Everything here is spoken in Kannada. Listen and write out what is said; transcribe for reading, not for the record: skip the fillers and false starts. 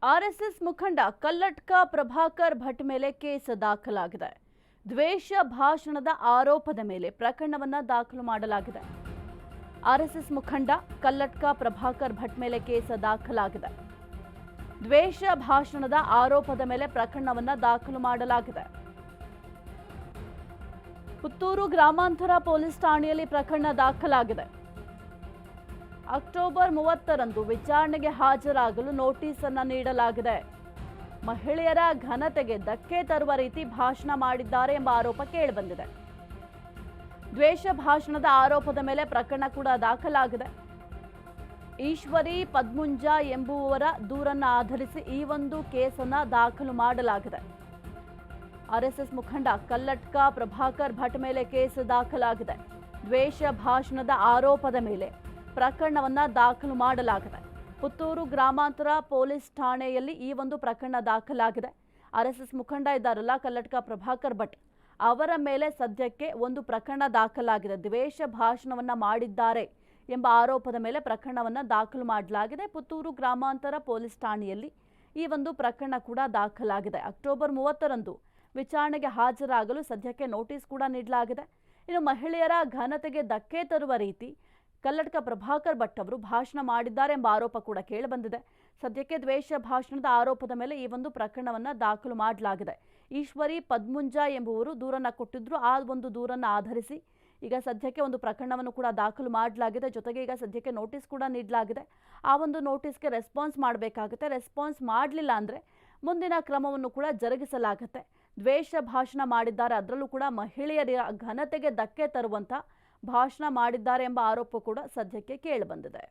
ಆರ್ಎಸ್ಎಸ್ ಮುಖಂಡ ಕಲ್ಲಟ್ಕ ಪ್ರಭಾಕರ್ ಭಟ್ ಮೇಲೆ ಕೇಸ್ ದಾಖಲಾಗಿದೆ. ದ್ವೇಷ ಭಾಷಣದ ಆರೋಪದ ಮೇಲೆ ಪ್ರಕರಣವನ್ನ ದಾಖಲು ಮಾಡಲಾಗಿದೆ. ಆರ್ಎಸ್ಎಸ್ ಮುಖಂಡ ಕಲ್ಲಟ್ಕ ಪ್ರಭಾಕರ್ ಭಟ್ ಮೇಲೆ ಕೇಸ್ ದಾಖಲಾಗಿದೆ. ದ್ವೇಷ ಭಾಷಣದ ಆರೋಪದ ಮೇಲೆ ಪ್ರಕರಣವನ್ನ ದಾಖಲು ಮಾಡಲಾಗಿದೆ. ಪುತ್ತೂರು ಗ್ರಾಮಾಂತರ ಪೊಲೀಸ್ ಠಾಣೆಯಲ್ಲಿ ಪ್ರಕರಣ ದಾಖಲಾಗಿದೆ. ಅಕ್ಟೋಬರ್ 30ರಂದು ವಿಚಾರಣೆಗೆ ಹಾಜರಾಗಲು ನೋಟಿಸ್ ಅನ್ನು ನೀಡಲಾಗಿದೆ. ಮಹಿಳೆಯರ ಘನತೆಗೆ ಧಕ್ಕೆ ತರುವ ರೀತಿ ಭಾಷಣ ಮಾಡಿದ್ದಾರೆ ಎಂಬ ಆರೋಪ ಕೇಳಿಬಂದಿದೆ. ದ್ವೇಷ ಭಾಷಣದ ಆರೋಪದ ಮೇಲೆ ಪ್ರಕರಣ ಕೂಡ ದಾಖಲಾಗಿದೆ. ಈಶ್ವರಿ ಪದ್ಮುಂಜ ಎಂಬುವವರ ದೂರನ್ನು ಆಧರಿಸಿ ಈ ಒಂದು ಕೇಸನ್ನು ದಾಖಲು ಮಾಡಲಾಗಿದೆ. ಆರ್ಎಸ್ಎಸ್ ಮುಖಂಡ ಕಲ್ಲಟ್ಕ ಪ್ರಭಾಕರ್ ಭಟ್ ಮೇಲೆ ಕೇಸ್ ದಾಖಲಾಗಿದೆ. ದ್ವೇಷ ಭಾಷಣದ ಆರೋಪದ ಮೇಲೆ ಪ್ರಕರಣವನ್ನ ದಾಖಲು ಮಾಡಲಾಗಿದೆ. ಪುತ್ತೂರು ಗ್ರಾಮಾಂತರ ಪೊಲೀಸ್ ಠಾಣೆಯಲ್ಲಿ ಈ ಒಂದು ಪ್ರಕರಣ ದಾಖಲಾಗಿದೆ. ಆರ್ಎಸ್ಎಸ್ ಮುಖಂಡ ಇದ್ದಾರಲ್ಲ ಕಲ್ಲಟ್ಕ ಪ್ರಭಾಕರ್ ಭಟ್, ಅವರ ಮೇಲೆ ಸದ್ಯಕ್ಕೆ ಒಂದು ಪ್ರಕರಣ ದಾಖಲಾಗಿದೆ. ದ್ವೇಷ ಭಾಷಣವನ್ನ ಮಾಡಿದ್ದಾರೆ ಎಂಬ ಆರೋಪದ ಮೇಲೆ ಪ್ರಕರಣವನ್ನ ದಾಖಲು ಮಾಡಲಾಗಿದೆ. ಪುತ್ತೂರು ಗ್ರಾಮಾಂತರ ಪೊಲೀಸ್ ಠಾಣೆಯಲ್ಲಿ ಈ ಒಂದು ಪ್ರಕರಣ ಕೂಡ ದಾಖಲಾಗಿದೆ. ಅಕ್ಟೋಬರ್ 30ರಂದು ವಿಚಾರಣೆಗೆ ಹಾಜರಾಗಲು ಸದ್ಯಕ್ಕೆ ನೋಟಿಸ್ ಕೂಡ ನೀಡಲಾಗಿದೆ. ಇನ್ನು ಮಹಿಳೆಯರ ಘನತೆಗೆ ಧಕ್ಕೆ ತರುವ ರೀತಿ ಕಲ್ಲಟ್ಕ ಪ್ರಭಾಕರ್ ಭಟ್ ಅವರು ಭಾಷಣ ಮಾಡಿದ್ದಾರೆ ಎಂಬ ಆರೋಪ ಕೂಡ ಕೇಳಿಬಂದಿದೆ. ಸದ್ಯಕ್ಕೆ ದ್ವೇಷ ಭಾಷಣದ ಆರೋಪದ ಮೇಲೆ ಈ ಒಂದು ಪ್ರಕರಣವನ್ನ ದಾಖಲು ಮಾಡಲಾಗಿದೆ. ಈಶ್ವರಿ ಪದ್ಮುಂಜ ಎಂಬುವರು ದೂರನ್ನ ಕೊಟ್ಟಿದ್ರು. ಆ ಒಂದು ದೂರನ್ನ ಆಧರಿಸಿ ಈಗ ಸದ್ಯಕ್ಕೆ ಒಂದು ಪ್ರಕರಣವನ್ನು ಕೂಡ ದಾಖಲು ಮಾಡಲಾಗಿದೆ. ಜೊತೆಗೆ ಈಗ ಸದ್ಯಕ್ಕೆ ನೋಟಿಸ್ ಕೂಡ ನೀಡಲಾಗಿದೆ. ಆ ಒಂದು ನೋಟಿಸ್ಗೆ ರೆಸ್ಪಾನ್ಸ್ ಮಾಡಬೇಕಾಗುತ್ತೆ. ರೆಸ್ಪಾನ್ಸ್ ಮಾಡಲಿಲ್ಲ ಅಂದರೆ ಮುಂದಿನ ಕ್ರಮವನ್ನು ಕೂಡ ಜರುಗಿಸಲಾಗುತ್ತೆ. ದ್ವೇಷ ಭಾಷಣ ಮಾಡಿದ್ದಾರೆ, ಅದರಲ್ಲೂ ಕೂಡ ಮಹಿಳೆಯರ ಘನತೆಗೆ ಧಕ್ಕೆ ತರುವಂಥ ಭಾಷಣ ಮಾಡಿದ್ದಾರೆ ಎಂಬ ಆರೋಪ ಕೂಡ ಸದ್ಯಕ್ಕೆ ಕೇಳಿಬಂದಿದೆ.